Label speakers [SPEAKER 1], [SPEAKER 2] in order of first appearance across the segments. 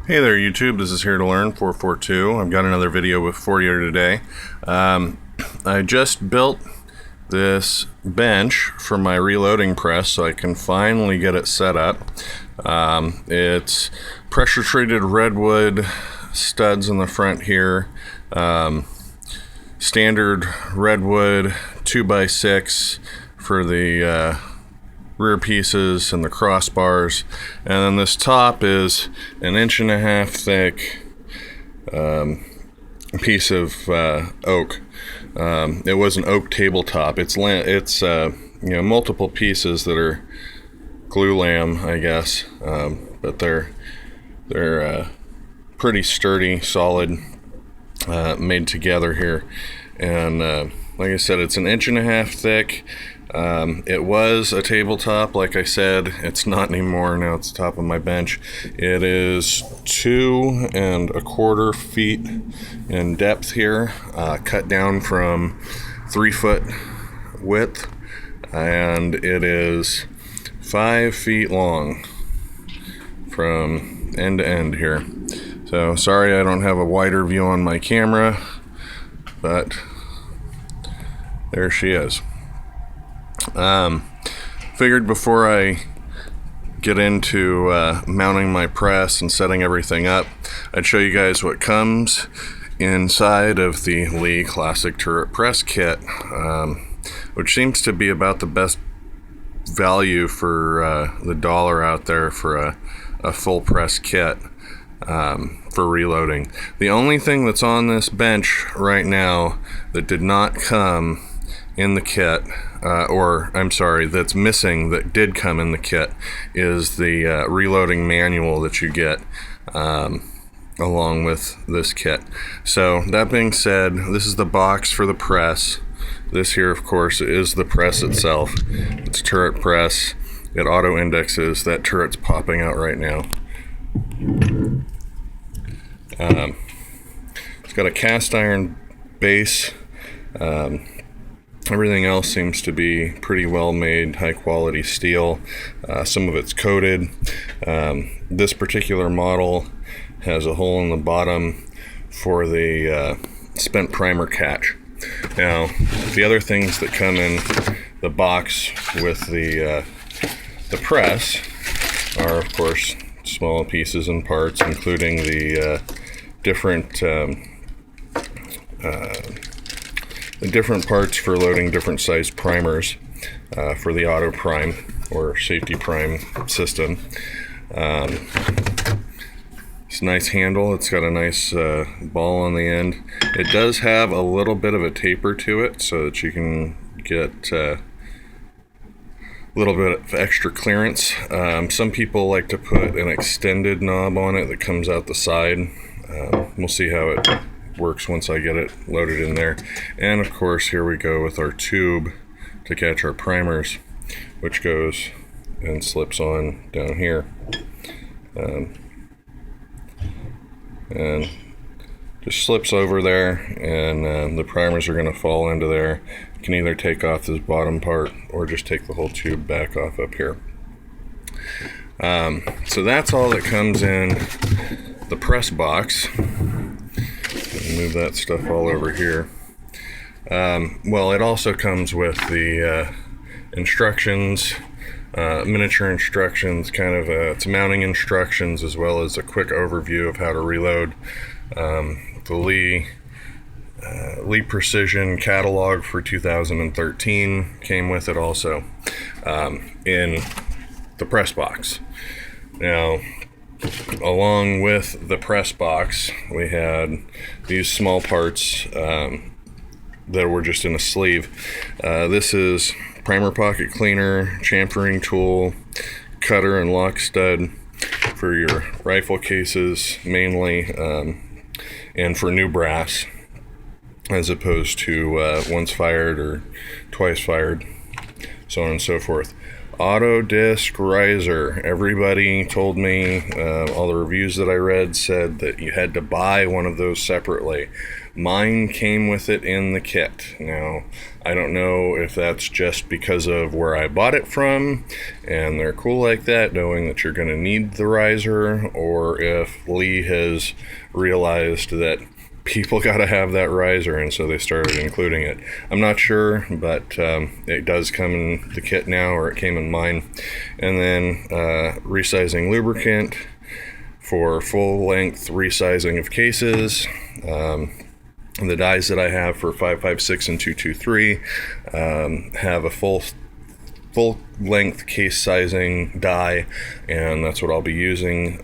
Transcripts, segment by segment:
[SPEAKER 1] Hey there YouTube, this is Here to Learn 442. I've got another video for you today. I just built this bench for my reloading press so I can finally get it set up. It's pressure treated redwood studs in the front here, standard redwood 2x6 for the rear pieces and the crossbars, and then this top is an 1.5 inch thick piece of oak. It was an oak tabletop. It's multiple pieces that are glue lam, I guess, but they're pretty sturdy, solid, made together here. And like I said, it's an 1.5 inch thick. It was a tabletop, like I said. It's not anymore. Now it's the top of my bench. It is 2.25 feet in depth here, cut down from 3 foot width, and it is 5 feet long from end to end here. So sorry I don't have a wider view on my camera, but there she is. Figured before I get into mounting my press and setting everything up, I'd show you guys what comes inside of the Lee Classic Turret Press Kit, which seems to be about the best value for the dollar out there for a full press kit for reloading. The only thing that's on this bench right now that did not come in the kit, that's missing that did come in the kit, is the reloading manual that you get along with this kit. So that being said, this is the box for the press. This here, of course, is the press itself. It's a turret press. It auto indexes. That turret's popping out right now. It's got a cast iron base. Everything else seems to be pretty well made, high quality steel. Some of it's coated. This particular model has a hole in the bottom for the spent primer catch. Now, the other things that come in the box with the press are, of course, small pieces and parts, including the different parts for loading different size primers for the auto prime or safety prime system. It's a nice handle. It's got a nice ball on the end. It does have a little bit of a taper to it so that you can get a little bit of extra clearance. Some people like to put an extended knob on it that comes out the side. We'll see how it works once I get it loaded in there. And of course, here we go with our tube to catch our primers, which goes and slips on down here, and just slips over there, and the primers are going to fall into there. You can either take off this bottom part or just take the whole tube back off up here. So that's all that comes in the press box. Move that stuff all over here. Well, it also comes with the instructions, miniature instructions, it's mounting instructions, as well as a quick overview of how to reload. The Lee Precision catalog for 2013 came with it also in the press box. Now, along with the press box, we had these small parts that were just in a sleeve. This is primer pocket cleaner, chamfering tool, cutter and lock stud for your rifle cases mainly, and for new brass as opposed to once fired or twice fired, so on and so forth. Auto disc riser. Everybody told me, all the reviews that I read said that you had to buy one of those separately. Mine came with it in the kit. Now, I don't know if that's just because of where I bought it from and they're cool like that, knowing that you're going to need the riser, or if Lee has realized that people got to have that riser and so they started including it. I'm not sure, but it does come in the kit now, or it came in mine. And then resizing lubricant for full length resizing of cases. The dies that I have for 5.56 and 2.23 have a full length case sizing die, and that's what I'll be using.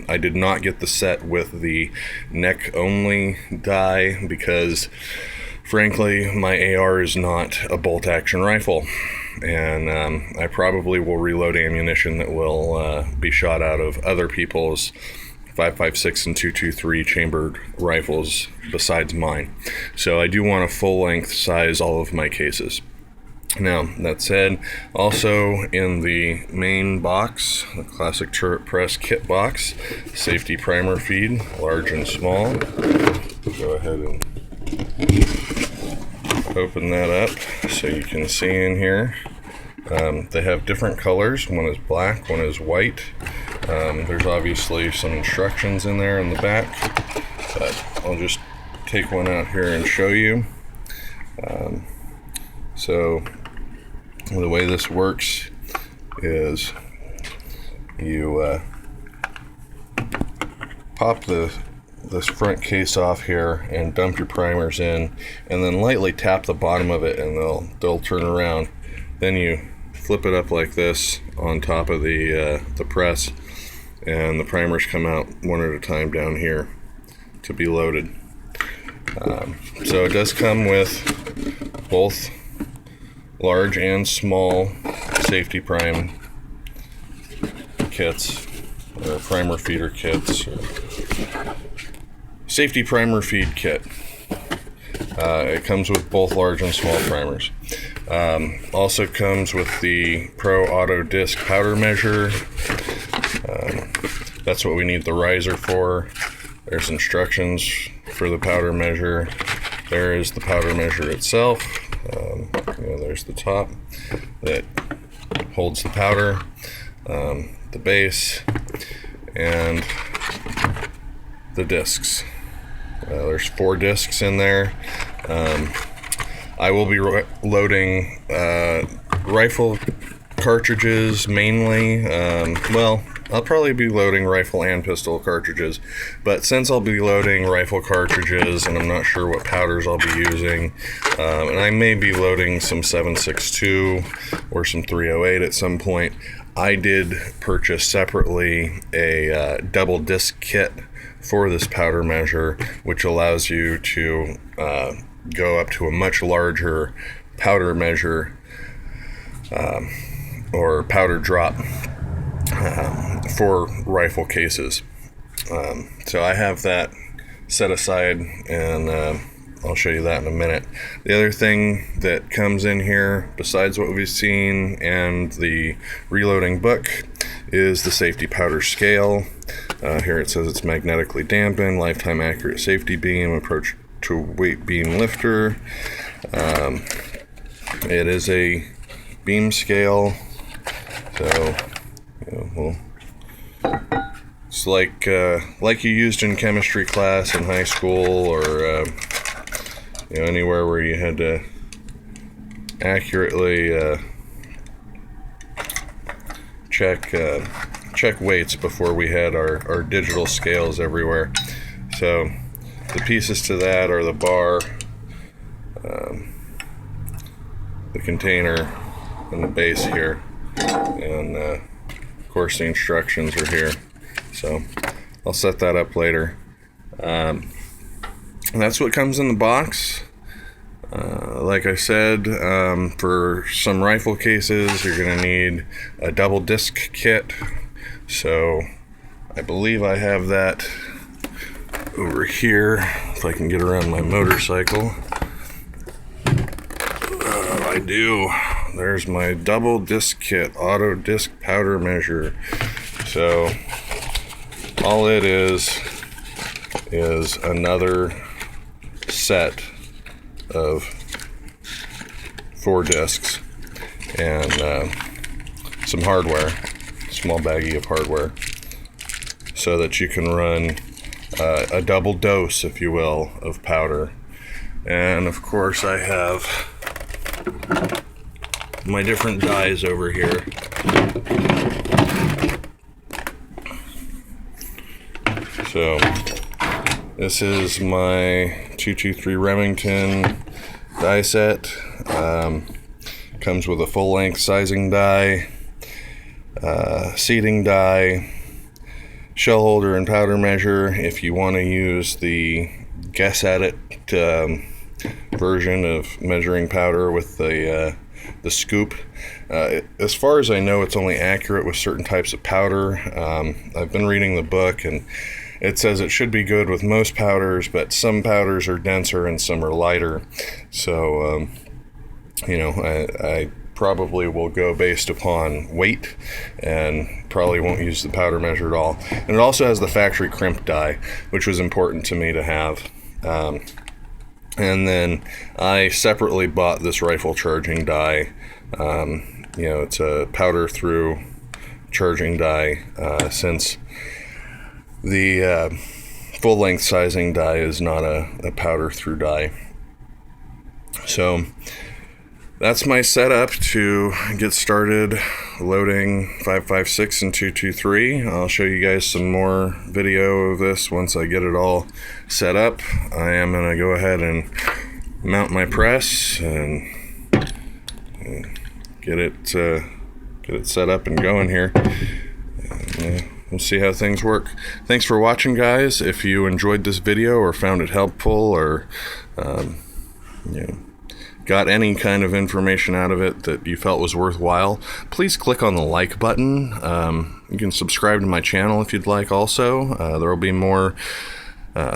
[SPEAKER 1] I did not get the set with the neck only die because frankly my AR is not a bolt action rifle, and I probably will reload ammunition that will be shot out of other people's 5.56 and 2.23 chambered rifles besides mine. So I do want to full length size all of my cases. Now, that said, also in the main box, the classic Turret Press kit box, safety primer feed, large and small. Go ahead and open that up so you can see in here. They have different colors. One is black, one is white. There's obviously some instructions in there in the back, but I'll just take one out here and show you. So the way this works is you pop this front case off here and dump your primers in, and then lightly tap the bottom of it and they'll turn around. Then you flip it up like this on top of the press, and the primers come out one at a time down here to be loaded. So it does come with both large and small safety prime kits, or primer feeder kits, or safety primer feed kit. It comes with both large and small primers. Also comes with the Pro Auto Disc powder measure. That's what we need the riser for. There's instructions for the powder measure. There is the powder measure itself. There's the top that holds the powder, the base, and the discs. There's 4 discs in there. I will be loading rifle cartridges mainly. I'll probably be loading rifle and pistol cartridges, but since I'll be loading rifle cartridges and I'm not sure what powders I'll be using, and I may be loading some 7.62 or some 308 at some point, I did purchase separately a double disc kit for this powder measure, which allows you to go up to a much larger powder measure or powder drop for rifle cases. So I have that set aside, and I'll show you that in a minute. The other thing that comes in here, besides what we've seen and the reloading book, is the safety powder scale. Here it says it's magnetically dampened, lifetime accurate safety beam, approach to weight beam lifter. It is a beam scale, so it's like you used in chemistry class in high school, or anywhere where you had to accurately check weights before we had our digital scales everywhere. So the pieces to that are the bar, the container, and the base here, and of course the instructions are here. So I'll set that up later. And that's what comes in the box. Like I said, for some rifle cases, you're going to need a double disc kit. So I believe I have that over here, if I can get around my motorcycle. I do. there's my double disc kit, auto disc powder measure. So all it is another set of 4 discs and some hardware, small baggie of hardware, so that you can run a double dose, if you will, of powder. And of course I have my different dyes over here. So this is my 223 Remington die set. Comes with a full-length sizing die, seating die, shell holder and powder measure. If you want to use the guess at it version of measuring powder with the scoop, as far as I know, it's only accurate with certain types of powder. I've been reading the book, and it says it should be good with most powders, but some powders are denser and some are lighter. So I probably will go based upon weight and probably won't use the powder measure at all. And it also has the factory crimp die, which was important to me to have. And then I separately bought this rifle charging die. It's a powder through charging die, since the full length sizing die is not a powder through die. So that's my setup to get started loading 5.56 and 223. I'll show you guys some more video of this once I get it all set up. I am going to go ahead and mount my press and get it set up and going here. And, we'll see how things work. Thanks for watching, guys. If you enjoyed this video or found it helpful, or got any kind of information out of it that you felt was worthwhile, please click on the like button. You can subscribe to my channel if you'd like also. There will be more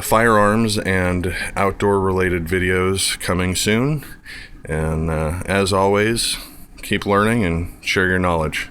[SPEAKER 1] firearms and outdoor related videos coming soon. And as always, keep learning and share your knowledge.